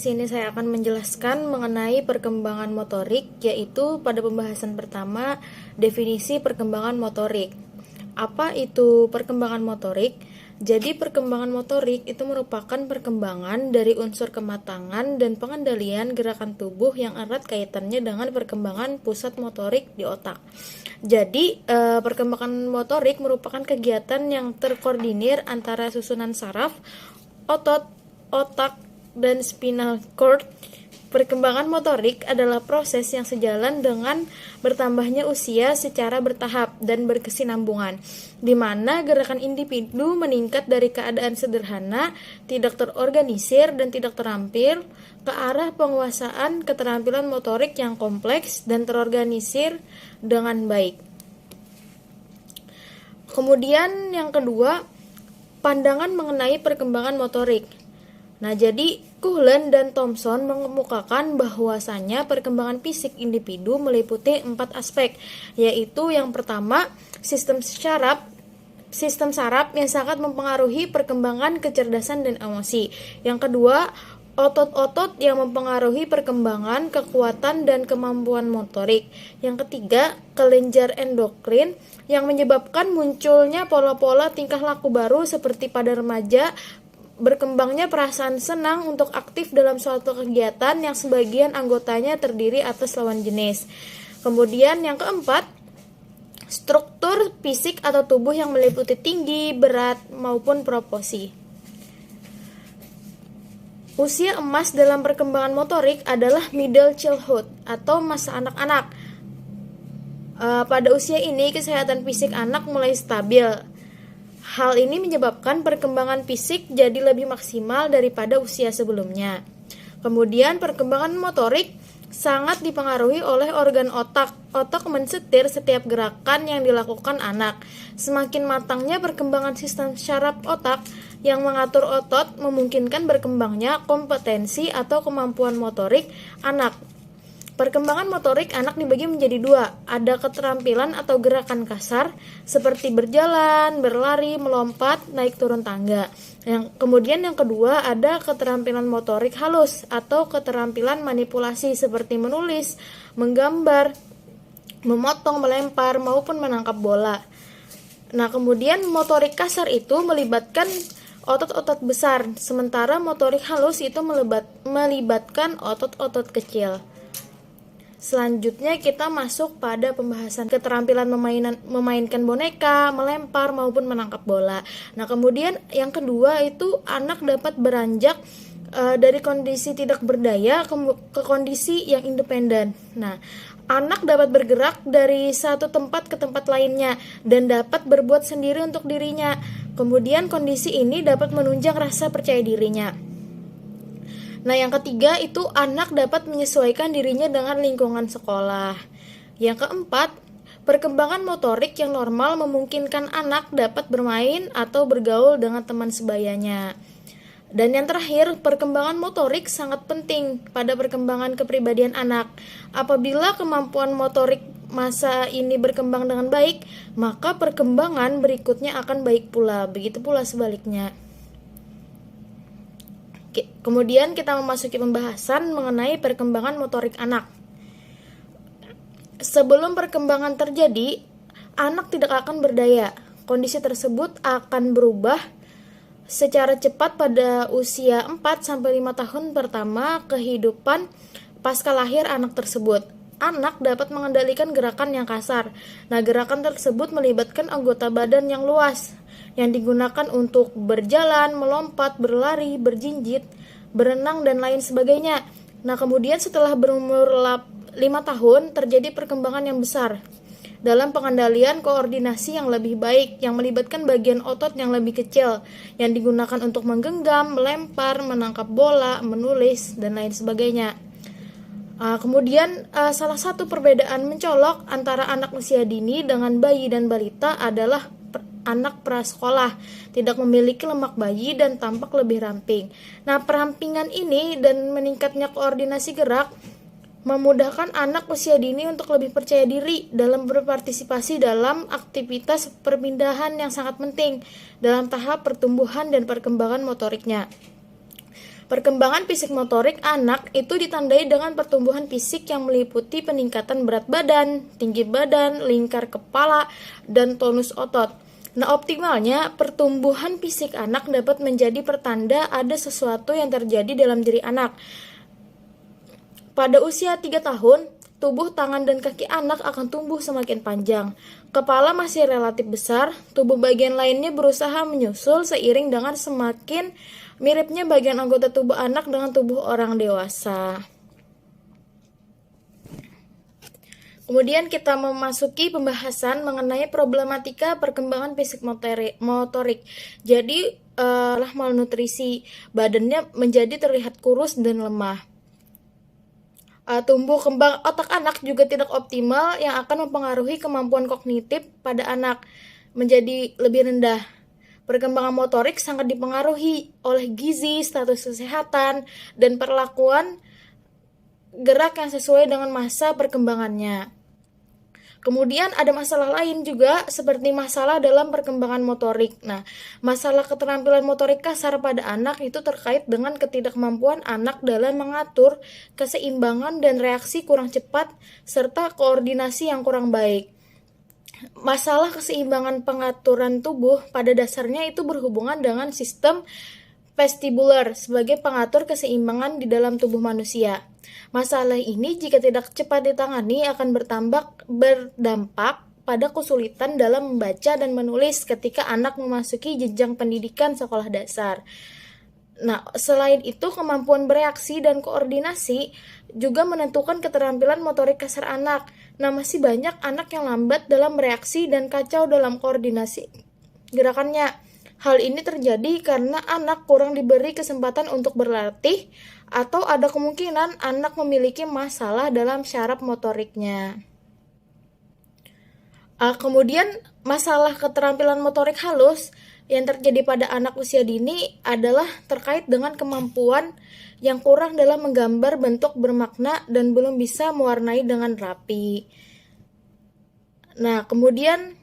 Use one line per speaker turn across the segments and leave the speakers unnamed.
di sini saya akan menjelaskan mengenai perkembangan motorik, yaitu pada pembahasan pertama, definisi perkembangan motorik. Apa itu perkembangan motorik? Jadi perkembangan motorik itu merupakan perkembangan dari unsur kematangan dan pengendalian gerakan tubuh yang erat kaitannya dengan perkembangan pusat motorik di otak. Jadi perkembangan motorik merupakan kegiatan yang terkoordinir antara susunan saraf, otot, otak, dan spinal cord. Perkembangan motorik adalah proses yang sejalan dengan bertambahnya usia secara bertahap dan berkesinambungan, di mana gerakan individu meningkat dari keadaan sederhana, tidak terorganisir dan tidak terampil, ke arah penguasaan keterampilan motorik yang kompleks dan terorganisir dengan baik. Kemudian yang kedua, pandangan mengenai perkembangan motorik. Nah, jadi Cullen dan Thomson mengemukakan bahwasannya perkembangan fisik individu meliputi 4 aspek, yaitu yang pertama, sistem saraf yang sangat mempengaruhi perkembangan kecerdasan dan emosi. Yang kedua, otot-otot yang mempengaruhi perkembangan kekuatan dan kemampuan motorik. Yang ketiga, kelenjar endokrin yang menyebabkan munculnya pola-pola tingkah laku baru seperti pada remaja, berkembangnya perasaan senang untuk aktif dalam suatu kegiatan yang sebagian anggotanya terdiri atas lawan jenis. Kemudian yang keempat, struktur fisik atau tubuh yang meliputi tinggi, berat, maupun proporsi. Usia emas dalam perkembangan motorik adalah middle childhood atau masa anak-anak. Pada usia ini kesehatan fisik anak mulai stabil. Hal ini menyebabkan perkembangan fisik jadi lebih maksimal daripada usia sebelumnya. Kemudian perkembangan motorik sangat dipengaruhi oleh organ otak. Otak mensetir setiap gerakan yang dilakukan anak. Semakin matangnya perkembangan sistem saraf otak yang mengatur otot memungkinkan berkembangnya kompetensi atau kemampuan motorik anak. Perkembangan motorik anak dibagi menjadi 2. Ada keterampilan atau gerakan kasar seperti berjalan, berlari, melompat, naik turun tangga. Kemudian yang kedua ada keterampilan motorik halus atau keterampilan manipulasi seperti menulis, menggambar, memotong, melempar, maupun menangkap bola. Nah, kemudian motorik kasar itu melibatkan otot-otot besar, sementara motorik halus itu melibatkan otot-otot kecil. Selanjutnya kita masuk pada pembahasan keterampilan memainkan boneka, melempar maupun menangkap bola. Nah, kemudian yang kedua itu anak dapat beranjak dari kondisi tidak berdaya ke kondisi yang independen. Nah, anak dapat bergerak dari satu tempat ke tempat lainnya dan dapat berbuat sendiri untuk dirinya. Kemudian kondisi ini dapat menunjang rasa percaya dirinya. Nah, yang ketiga itu anak dapat menyesuaikan dirinya dengan lingkungan sekolah. Yang keempat, perkembangan motorik yang normal memungkinkan anak dapat bermain atau bergaul dengan teman sebayanya. Dan yang terakhir, perkembangan motorik sangat penting pada perkembangan kepribadian anak. Apabila kemampuan motorik masa ini berkembang dengan baik, maka perkembangan berikutnya akan baik pula. Begitu pula sebaliknya. Kemudian kita memasuki pembahasan mengenai perkembangan motorik anak. Sebelum perkembangan terjadi, anak tidak akan berdaya. Kondisi tersebut akan berubah secara cepat pada usia 4-5 tahun pertama kehidupan pasca lahir anak tersebut. Anak dapat mengendalikan gerakan yang kasar. Nah, gerakan tersebut melibatkan anggota badan yang luas yang digunakan untuk berjalan, melompat, berlari, berjinjit, berenang, dan lain sebagainya. Nah, kemudian setelah berumur 5 tahun terjadi perkembangan yang besar dalam pengendalian koordinasi yang lebih baik yang melibatkan bagian otot yang lebih kecil yang digunakan untuk menggenggam, melempar, menangkap bola, menulis, dan lain sebagainya. Kemudian salah satu perbedaan mencolok antara anak usia dini dengan bayi dan balita adalah anak prasekolah tidak memiliki lemak bayi dan tampak lebih ramping. Nah, perampingan ini dan meningkatnya koordinasi gerak memudahkan anak usia dini untuk lebih percaya diri dalam berpartisipasi dalam aktivitas perpindahan yang sangat penting dalam tahap pertumbuhan dan perkembangan motoriknya. Perkembangan fisik motorik anak itu ditandai dengan pertumbuhan fisik yang meliputi peningkatan berat badan, tinggi badan, lingkar kepala, dan tonus otot. Nah, optimalnya pertumbuhan fisik anak dapat menjadi pertanda ada sesuatu yang terjadi dalam diri anak. Pada usia 3 tahun, tubuh, tangan, dan kaki anak akan tumbuh semakin panjang. Kepala masih relatif besar, tubuh bagian lainnya berusaha menyusul seiring dengan semakin miripnya bagian anggota tubuh anak dengan tubuh orang dewasa. Kemudian kita memasuki pembahasan mengenai problematika perkembangan fisik motorik. Jadi, malnutrisi, badannya menjadi terlihat kurus dan lemah. Tumbuh kembang otak anak juga tidak optimal yang akan mempengaruhi kemampuan kognitif pada anak menjadi lebih rendah. Perkembangan motorik sangat dipengaruhi oleh gizi, status kesehatan, dan perlakuan gerak yang sesuai dengan masa perkembangannya. Kemudian ada masalah lain juga seperti masalah dalam perkembangan motorik. Nah, masalah keterampilan motorik kasar pada anak itu terkait dengan ketidakmampuan anak dalam mengatur keseimbangan dan reaksi kurang cepat serta koordinasi yang kurang baik. Masalah keseimbangan pengaturan tubuh pada dasarnya itu berhubungan dengan sistem vestibular sebagai pengatur keseimbangan di dalam tubuh manusia. Masalah ini jika tidak cepat ditangani akan berdampak pada kesulitan dalam membaca dan menulis ketika anak memasuki jenjang pendidikan sekolah dasar. Nah, selain itu kemampuan bereaksi dan koordinasi juga menentukan keterampilan motorik kasar anak. Nah, masih banyak anak yang lambat dalam bereaksi dan kacau dalam koordinasi gerakannya. Hal ini terjadi karena anak kurang diberi kesempatan untuk berlatih atau ada kemungkinan anak memiliki masalah dalam syaraf motoriknya. Kemudian masalah keterampilan motorik halus yang terjadi pada anak usia dini adalah terkait dengan kemampuan yang kurang dalam menggambar bentuk bermakna dan belum bisa mewarnai dengan rapi. Nah, kemudian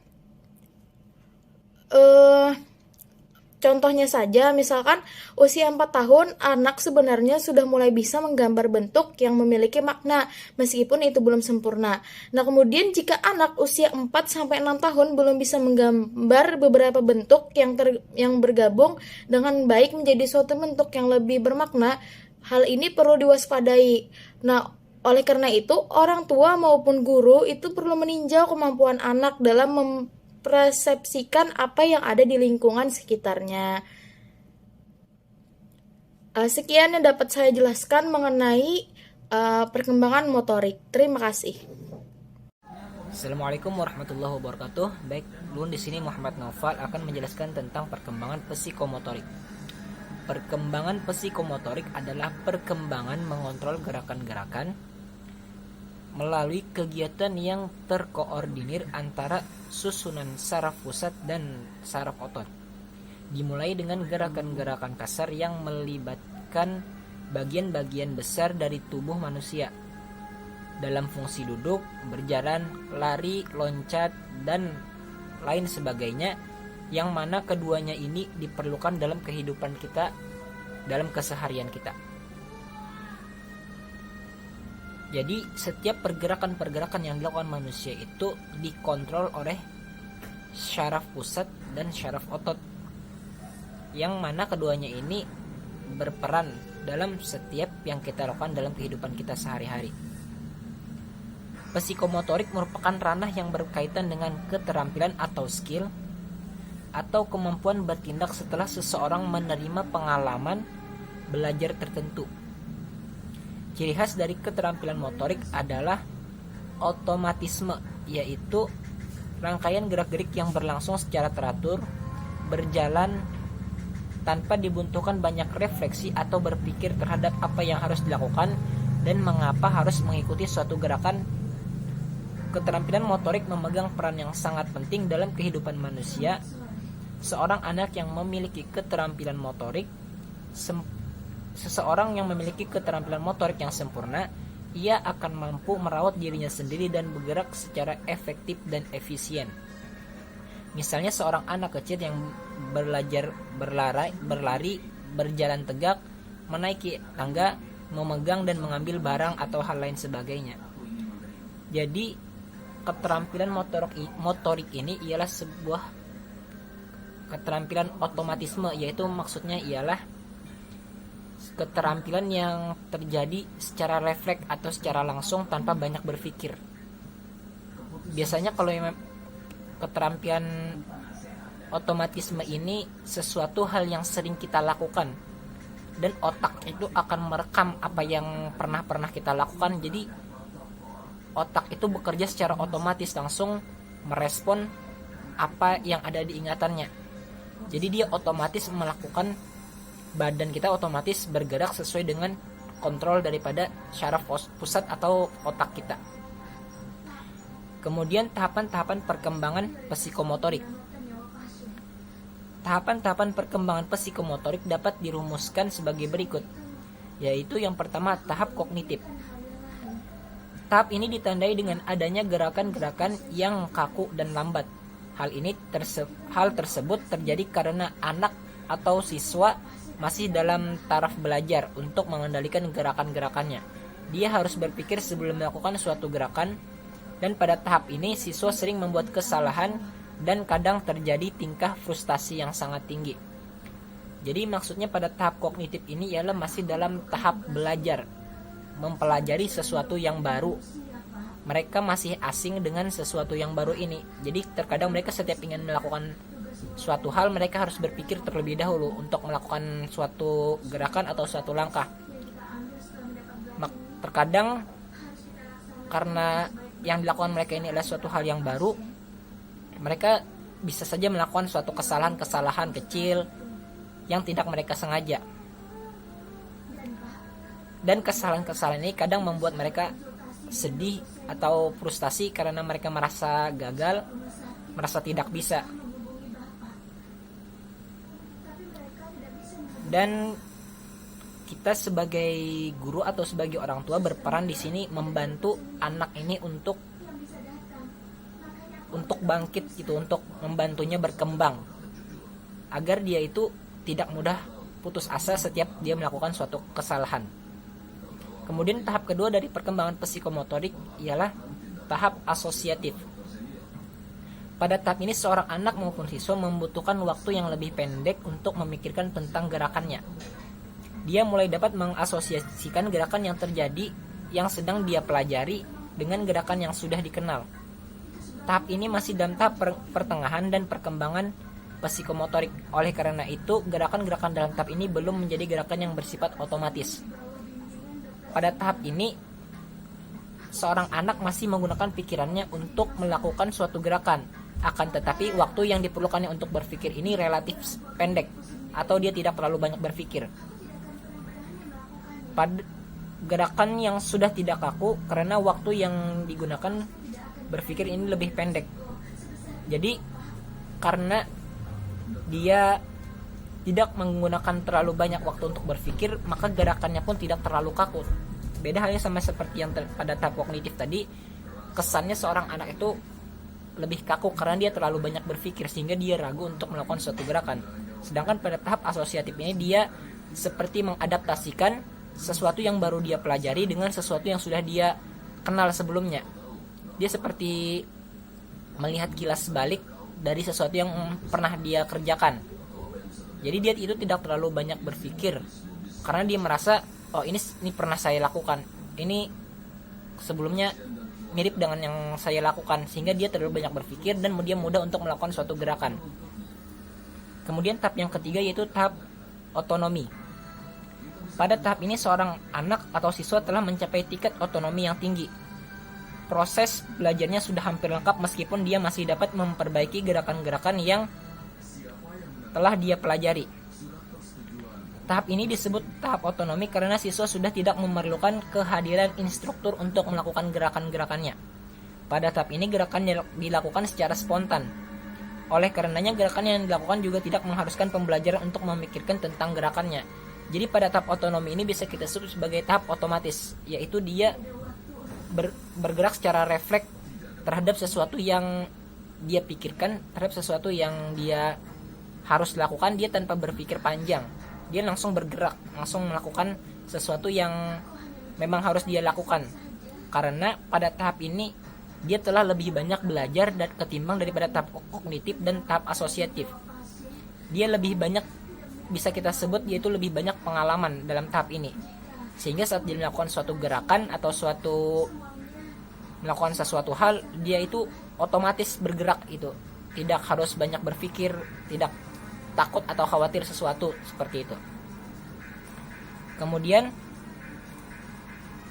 contohnya saja, misalkan usia 4 tahun, anak sebenarnya sudah mulai bisa menggambar bentuk yang memiliki makna, meskipun itu belum sempurna. Nah, kemudian jika anak usia 4-6 tahun belum bisa menggambar beberapa bentuk yang bergabung dengan baik menjadi suatu bentuk yang lebih bermakna, hal ini perlu diwaspadai. Nah, oleh karena itu, orang tua maupun guru itu perlu meninjau kemampuan anak dalam mempersepsikan apa yang ada di lingkungan sekitarnya. Sekian yang dapat saya jelaskan mengenai perkembangan motorik. Terima kasih.
Assalamualaikum warahmatullahi wabarakatuh. Baik, dulu di sini Muhammad Naufal akan menjelaskan tentang perkembangan psikomotorik. Perkembangan psikomotorik adalah perkembangan mengontrol gerakan-gerakan melalui kegiatan yang terkoordinir antara susunan saraf pusat dan saraf otot. Dimulai dengan gerakan-gerakan kasar yang melibatkan bagian-bagian besar dari tubuh manusia dalam fungsi duduk, berjalan, lari, loncat, dan lain sebagainya, yang mana keduanya ini diperlukan dalam kehidupan kita, dalam keseharian kita. Jadi setiap pergerakan-pergerakan yang dilakukan manusia itu dikontrol oleh syaraf pusat dan syaraf otot, yang mana keduanya ini berperan dalam setiap yang kita lakukan dalam kehidupan kita sehari-hari. Psikomotorik merupakan ranah yang berkaitan dengan keterampilan atau skill atau kemampuan bertindak setelah seseorang menerima pengalaman belajar tertentu. Ciri khas dari keterampilan motorik adalah otomatisme, yaitu rangkaian gerak-gerik yang berlangsung secara teratur, berjalan tanpa dibutuhkan banyak refleksi atau berpikir terhadap apa yang harus dilakukan dan mengapa harus mengikuti suatu gerakan. Keterampilan motorik memegang peran yang sangat penting dalam kehidupan manusia. Seorang anak yang memiliki keterampilan motorik, seseorang yang memiliki keterampilan motorik yang sempurna, ia akan mampu merawat dirinya sendiri dan bergerak secara efektif dan efisien. Misalnya seorang anak kecil yang belajar berlari, berjalan tegak, menaiki tangga, memegang dan mengambil barang atau hal lain sebagainya. Jadi keterampilan motorik ini ialah sebuah keterampilan otomatisme, yaitu maksudnya ialah keterampilan yang terjadi secara refleks atau secara langsung tanpa banyak berpikir. Biasanya kalau keterampilan otomatisme ini sesuatu hal yang sering kita lakukan dan otak itu akan merekam apa yang pernah kita lakukan. Jadi otak itu bekerja secara otomatis, langsung merespon apa yang ada di ingatannya. Jadi dia otomatis melakukan, badan kita otomatis bergerak sesuai dengan kontrol daripada syaraf pusat atau otak kita. Kemudian tahapan-tahapan perkembangan psikomotorik. Tahapan-tahapan perkembangan psikomotorik dapat dirumuskan sebagai berikut, yaitu yang pertama, tahap kognitif. Tahap ini ditandai dengan adanya gerakan-gerakan yang kaku dan lambat. Hal tersebut terjadi karena anak atau siswa masih dalam taraf belajar untuk mengendalikan gerakan-gerakannya. Dia harus berpikir sebelum melakukan suatu gerakan, dan pada tahap ini siswa sering membuat kesalahan dan kadang terjadi tingkah frustasi yang sangat tinggi. Jadi maksudnya pada tahap kognitif ini ialah masih dalam tahap belajar, mempelajari sesuatu yang baru. Mereka masih asing dengan sesuatu yang baru ini. Jadi terkadang mereka setiap ingin melakukan suatu hal, mereka harus berpikir terlebih dahulu untuk melakukan suatu gerakan atau suatu langkah. Terkadang karena yang dilakukan mereka ini adalah suatu hal yang baru, mereka bisa saja melakukan suatu kesalahan-kesalahan kecil yang tidak mereka sengaja. Dan kesalahan-kesalahan ini kadang membuat mereka sedih atau frustasi karena mereka merasa gagal, merasa tidak bisa. Dan kita sebagai guru atau sebagai orang tua berperan di sini membantu anak ini untuk bangkit gitu, untuk membantunya berkembang agar dia itu tidak mudah putus asa setiap dia melakukan suatu kesalahan. Kemudian tahap kedua dari perkembangan psikomotorik ialah tahap asosiatif. Pada tahap ini seorang anak maupun siswa membutuhkan waktu yang lebih pendek untuk memikirkan tentang gerakannya. Dia mulai dapat mengasosiasikan gerakan yang terjadi yang sedang dia pelajari dengan gerakan yang sudah dikenal. Tahap ini masih dalam tahap pertengahan dan perkembangan psikomotorik. Oleh karena itu, gerakan-gerakan dalam tahap ini belum menjadi gerakan yang bersifat otomatis. Pada tahap ini, seorang anak masih menggunakan pikirannya untuk melakukan suatu gerakan. Akan tetapi, waktu yang diperlukannya untuk berpikir ini relatif pendek, atau dia tidak terlalu banyak berpikir. Pada gerakan yang sudah tidak kaku, karena waktu yang digunakan berpikir ini lebih pendek. Jadi karena dia tidak menggunakan terlalu banyak waktu untuk berpikir, maka gerakannya pun tidak terlalu kaku. Beda halnya sama seperti yang pada tahap kognitif tadi, kesannya seorang anak itu lebih kaku karena dia terlalu banyak berpikir sehingga dia ragu untuk melakukan suatu gerakan. Sedangkan pada tahap asosiatif ini dia seperti mengadaptasikan sesuatu yang baru dia pelajari dengan sesuatu yang sudah dia kenal sebelumnya. Dia seperti melihat kilas balik dari sesuatu yang pernah dia kerjakan. Jadi dia itu tidak terlalu banyak berpikir karena dia merasa, oh ini pernah saya lakukan, ini sebelumnya mirip dengan yang saya lakukan, sehingga dia terlalu banyak berpikir dan dia mudah untuk melakukan suatu gerakan. Kemudian tahap yang ketiga yaitu tahap otonomi. Pada tahap ini seorang anak atau siswa telah mencapai tingkat otonomi yang tinggi. Proses belajarnya sudah hampir lengkap meskipun dia masih dapat memperbaiki gerakan-gerakan yang telah dia pelajari. Tahap ini disebut tahap otonomi karena siswa sudah tidak memerlukan kehadiran instruktur untuk melakukan gerakan-gerakannya. Pada tahap ini gerakan dilakukan secara spontan. Oleh karenanya gerakan yang dilakukan juga tidak mengharuskan pembelajaran untuk memikirkan tentang gerakannya. Jadi pada tahap otonomi ini bisa kita sebut sebagai tahap otomatis, yaitu dia bergerak secara refleks terhadap sesuatu yang dia pikirkan, terhadap sesuatu yang dia harus lakukan, dia tanpa berpikir panjang. dia langsung bergerak, langsung melakukan sesuatu yang memang harus dia lakukan. Karena pada tahap ini dia telah lebih banyak belajar dan ketimbang daripada tahap kognitif dan tahap asosiatif. Dia lebih banyak, bisa kita sebut yaitu lebih banyak pengalaman dalam tahap ini. Sehingga saat dia melakukan suatu gerakan atau melakukan sesuatu hal, dia itu otomatis bergerak itu. Tidak harus banyak berpikir, tidak takut atau khawatir sesuatu seperti itu. Kemudian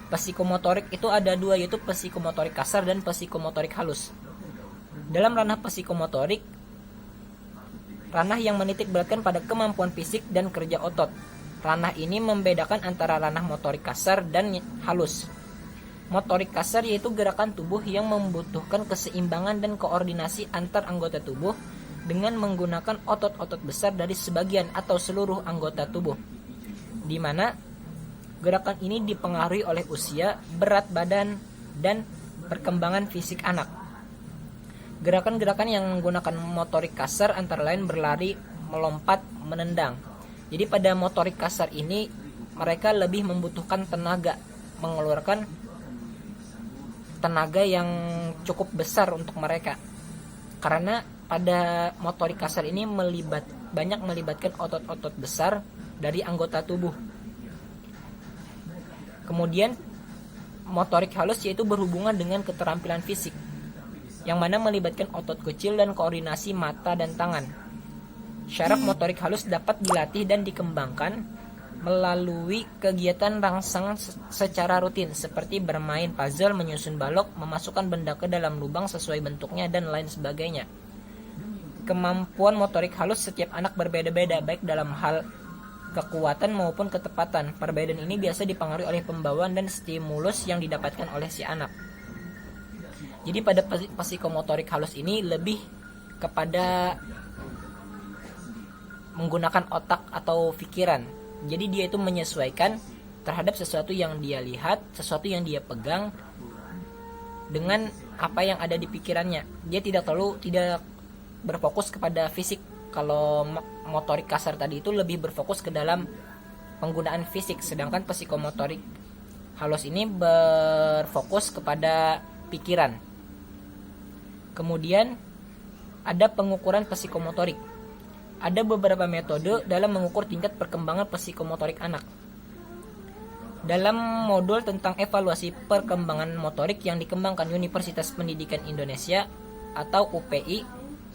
psikomotorik itu ada dua, yaitu psikomotorik kasar dan psikomotorik halus. Dalam ranah psikomotorik, ranah yang menitik beratkan pada kemampuan fisik dan kerja otot. Ranah ini membedakan antara ranah motorik kasar dan halus. Motorik kasar yaitu gerakan tubuh yang membutuhkan keseimbangan dan koordinasi antar anggota tubuh dengan menggunakan otot-otot besar dari sebagian atau seluruh anggota tubuh, di mana gerakan ini dipengaruhi oleh usia, berat badan, dan perkembangan fisik anak. Gerakan-gerakan yang menggunakan motorik kasar antara lain berlari, melompat, menendang. Jadi pada motorik kasar ini mereka lebih membutuhkan tenaga, mengeluarkan tenaga yang cukup besar untuk mereka. Karena pada motorik kasar ini banyak melibatkan otot-otot besar dari anggota tubuh. Kemudian motorik halus yaitu berhubungan dengan keterampilan fisik, yang mana melibatkan otot kecil dan koordinasi mata dan tangan. Syaraf motorik halus dapat dilatih dan dikembangkan melalui kegiatan rangsang secara rutin seperti bermain puzzle, menyusun balok, memasukkan benda ke dalam lubang sesuai bentuknya, dan lain sebagainya. Kemampuan motorik halus setiap anak berbeda-beda, baik dalam hal kekuatan maupun ketepatan. Perbedaan ini biasa dipengaruhi oleh pembawaan dan stimulus yang didapatkan oleh si anak. Jadi pada psikomotorik halus ini lebih kepada menggunakan otak atau pikiran. Jadi dia itu menyesuaikan terhadap sesuatu yang dia lihat, sesuatu yang dia pegang dengan apa yang ada di pikirannya. Dia tidak berfokus kepada fisik. Kalau motorik kasar tadi itu lebih berfokus ke dalam penggunaan fisik, sedangkan psikomotorik halus ini berfokus kepada pikiran. Kemudian ada pengukuran psikomotorik. Ada beberapa metode dalam mengukur tingkat perkembangan psikomotorik anak. Dalam modul tentang evaluasi perkembangan motorik yang dikembangkan Universitas Pendidikan Indonesia atau UPI,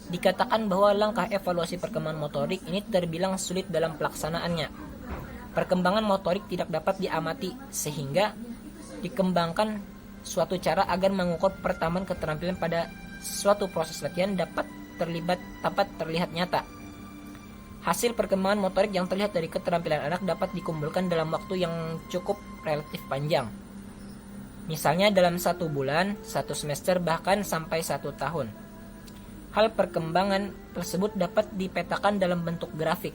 dikatakan bahwa langkah evaluasi perkembangan motorik ini terbilang sulit dalam pelaksanaannya. Perkembangan motorik tidak dapat diamati, sehingga dikembangkan suatu cara agar mengukur pertambahan keterampilan pada suatu proses latihan dapat terlihat nyata. Hasil perkembangan motorik yang terlihat dari keterampilan anak dapat dikumpulkan dalam waktu yang cukup relatif panjang. Misalnya dalam 1 bulan, 1 semester, bahkan sampai 1 tahun. Hal perkembangan tersebut dapat dipetakan dalam bentuk grafik.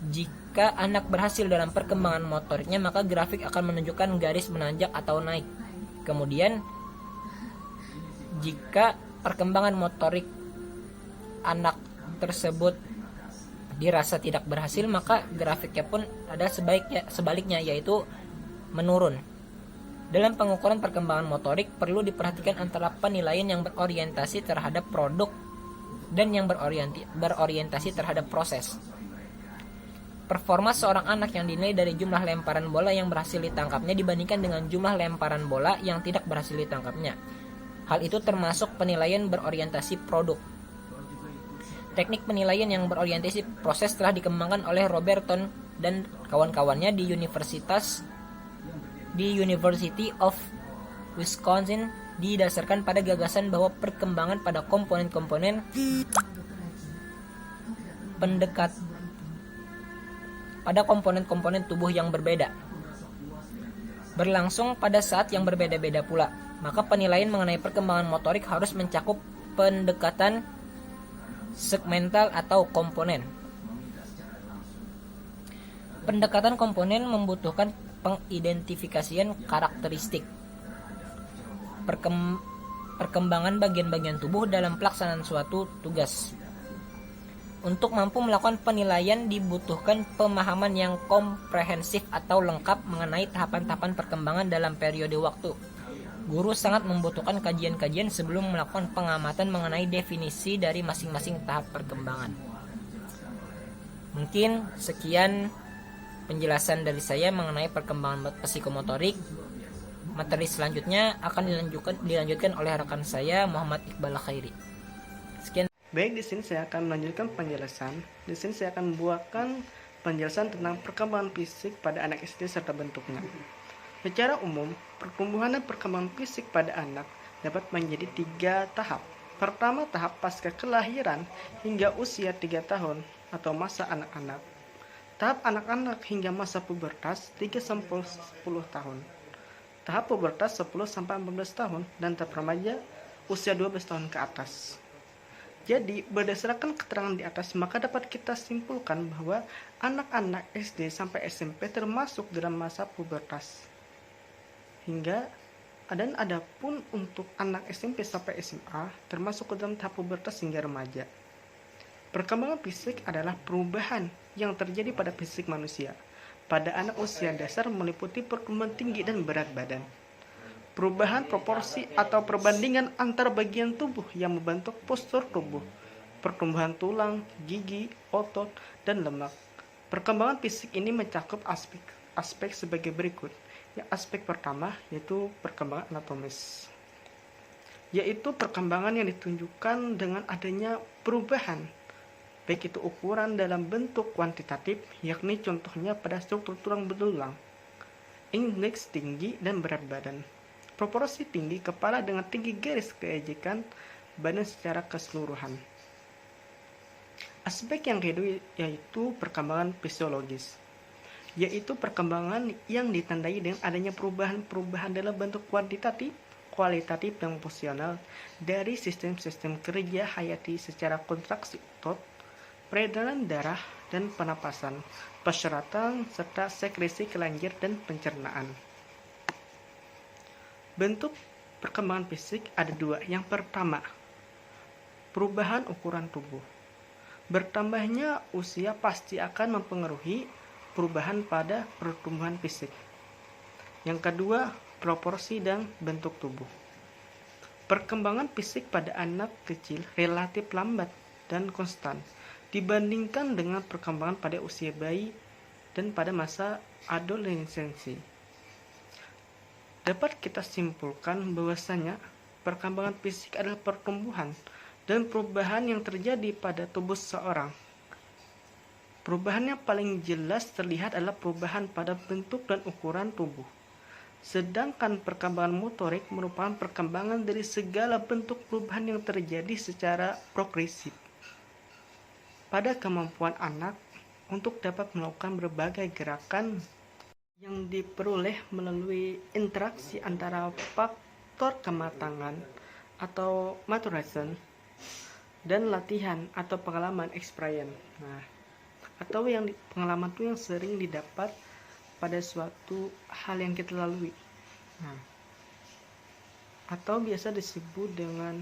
Jika anak berhasil dalam perkembangan motoriknya, maka grafik akan menunjukkan garis menanjak atau naik. Kemudian, jika perkembangan motorik anak tersebut dirasa tidak berhasil, maka grafiknya pun ada sebaliknya, yaitu menurun. Dalam pengukuran perkembangan motorik perlu diperhatikan antara penilaian yang berorientasi terhadap produk dan yang berorientasi terhadap proses. Performa seorang anak yang dinilai dari jumlah lemparan bola yang berhasil ditangkapnya dibandingkan dengan jumlah lemparan bola yang tidak berhasil ditangkapnya. Hal itu termasuk penilaian berorientasi produk. Teknik penilaian yang berorientasi proses telah dikembangkan oleh Robertson dan kawan-kawannya di University of Wisconsin, didasarkan pada gagasan bahwa perkembangan pada komponen-komponen tubuh yang berbeda berlangsung pada saat yang berbeda-beda pula. Maka penilaian mengenai perkembangan motorik harus mencakup pendekatan segmental atau komponen. Pendekatan komponen membutuhkan pengidentifikasian karakteristik perkembangan bagian-bagian tubuh dalam pelaksanaan suatu tugas. Untuk mampu melakukan penilaian dibutuhkan pemahaman yang komprehensif atau lengkap mengenai tahapan-tahapan perkembangan dalam periode waktu. Guru sangat membutuhkan kajian-kajian sebelum melakukan pengamatan mengenai definisi dari masing-masing tahap perkembangan. Mungkin sekian penjelasan dari saya mengenai perkembangan psikomotorik. Materi selanjutnya akan dilanjutkan oleh rekan saya Muhammad Iqbal Khairi. Sekian.
Baik, di sini saya akan melanjutkan penjelasan. Di sini saya akan membuatkan penjelasan tentang perkembangan fisik pada anak SD serta bentuknya. Secara umum, pertumbuhan dan perkembangan fisik pada anak dapat menjadi 3 tahap. Pertama, tahap pasca kelahiran hingga usia 3 tahun atau masa anak-anak. Tahap anak-anak hingga masa pubertas 3-10 tahun. Tahap pubertas 10-14 tahun dan tahap remaja usia 12 tahun ke atas. Jadi, berdasarkan keterangan di atas, maka dapat kita simpulkan bahwa anak-anak SD sampai SMP termasuk dalam masa pubertas. Dan adapun untuk anak SMP sampai SMA termasuk dalam tahap pubertas hingga remaja. Perkembangan fisik adalah perubahan yang terjadi pada fisik manusia. Pada anak usia dasar meliputi pertumbuhan tinggi dan berat badan. Perubahan proporsi atau perbandingan antar bagian tubuh yang membentuk postur tubuh, pertumbuhan tulang, gigi, otot, dan lemak. Perkembangan fisik ini mencakup aspek sebagai berikut. Yang aspek pertama yaitu perkembangan anatomis, yaitu perkembangan yang ditunjukkan dengan adanya perubahan, baik itu ukuran dalam bentuk kuantitatif, yakni contohnya pada struktur tulang belulang, indeks tinggi dan berat badan, proporsi tinggi kepala dengan tinggi garis keejekan badan secara keseluruhan. Aspek yang kedua yaitu perkembangan fisiologis, yaitu perkembangan yang ditandai dengan adanya perubahan-perubahan dalam bentuk kuantitatif, kualitatif, dan fungsional dari sistem-sistem kerja hayati secara kontraksi otot, peredaran darah dan pernapasan, persyaratan, serta sekresi kelenjar dan pencernaan. Bentuk perkembangan fisik ada 2. Yang pertama, perubahan ukuran tubuh. Bertambahnya usia pasti akan mempengaruhi perubahan pada pertumbuhan fisik. Yang kedua, proporsi dan bentuk tubuh. Perkembangan fisik pada anak kecil relatif lambat dan konstan dibandingkan dengan perkembangan pada usia bayi dan pada masa adolescensi. Dapat kita simpulkan bahwasanya perkembangan fisik adalah pertumbuhan dan perubahan yang terjadi pada tubuh seseorang. Perubahan yang paling jelas terlihat adalah perubahan pada bentuk dan ukuran tubuh. Sedangkan perkembangan motorik merupakan perkembangan dari segala bentuk perubahan yang terjadi secara progresif pada kemampuan anak untuk dapat melakukan berbagai gerakan yang diperoleh melalui interaksi antara faktor kematangan atau maturation dan latihan atau pengalaman experience. Atau pengalaman itu yang sering didapat pada suatu hal yang kita lalui. Atau biasa disebut dengan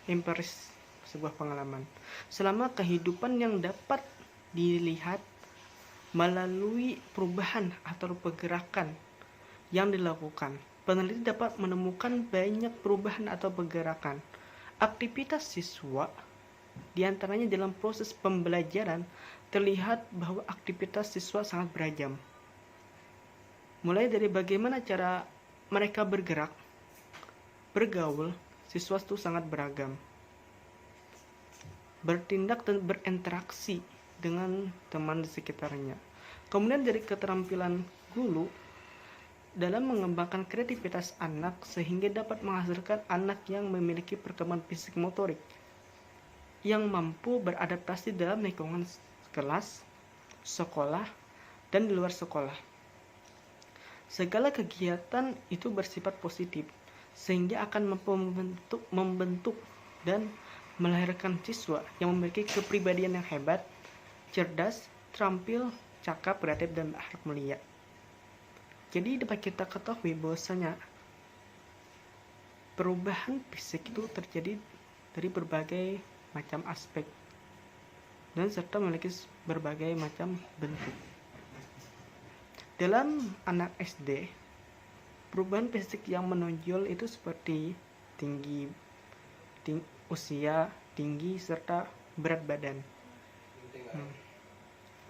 empiris, sebuah pengalaman. Selama kehidupan yang dapat dilihat melalui perubahan atau pergerakan yang dilakukan, peneliti dapat menemukan banyak perubahan atau pergerakan. Aktivitas siswa, diantaranya dalam proses pembelajaran, terlihat bahwa aktivitas siswa sangat beragam. Mulai dari bagaimana cara mereka bergerak, bergaul, siswa itu sangat beragam. Bertindak dan berinteraksi dengan teman di sekitarnya. Kemudian dari keterampilan guru dalam mengembangkan kreativitas anak sehingga dapat menghasilkan anak yang memiliki perkembangan fisik motorik yang mampu beradaptasi dalam lingkungan kelas, sekolah, dan di luar sekolah. Segala kegiatan itu bersifat positif sehingga akan membentuk dan melahirkan siswa yang memiliki kepribadian yang hebat, cerdas, terampil, cakap, kreatif, dan berakhlak mulia. Jadi dapat kita ketahui bahwasanya perubahan fisik itu terjadi dari berbagai macam aspek. dan serta memiliki berbagai macam bentuk. Dalam anak SD, perubahan fisik yang menonjol itu seperti usia, tinggi, serta berat badan.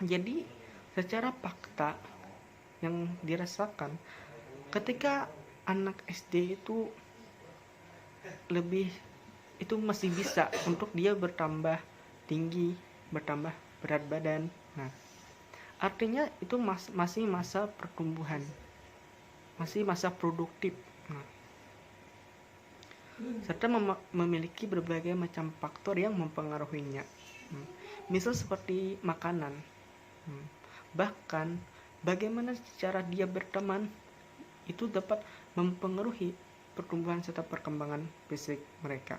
Jadi, secara fakta yang dirasakan ketika anak SD itu masih bisa untuk dia bertambah tinggi, bertambah berat badan. Nah, artinya itu masih masa pertumbuhan, masih masa produktif. Nah, serta memiliki berbagai macam faktor yang mempengaruhinya. Misal seperti makanan. Bahkan bagaimana cara dia berteman itu dapat mempengaruhi pertumbuhan serta perkembangan fisik mereka.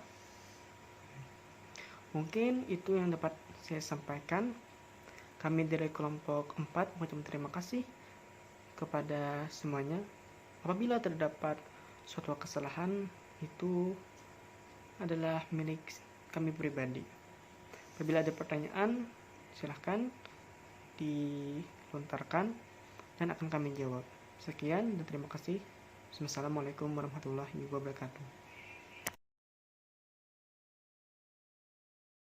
Mungkin itu yang dapat saya sampaikan. Kami dari kelompok 4 mengucapkan terima kasih kepada semuanya. Apabila terdapat suatu kesalahan, itu adalah milik kami pribadi. Apabila ada pertanyaan, silahkan dilontarkan dan akan kami jawab. Sekian dan terima kasih. Wassalamualaikum warahmatullahi wabarakatuh.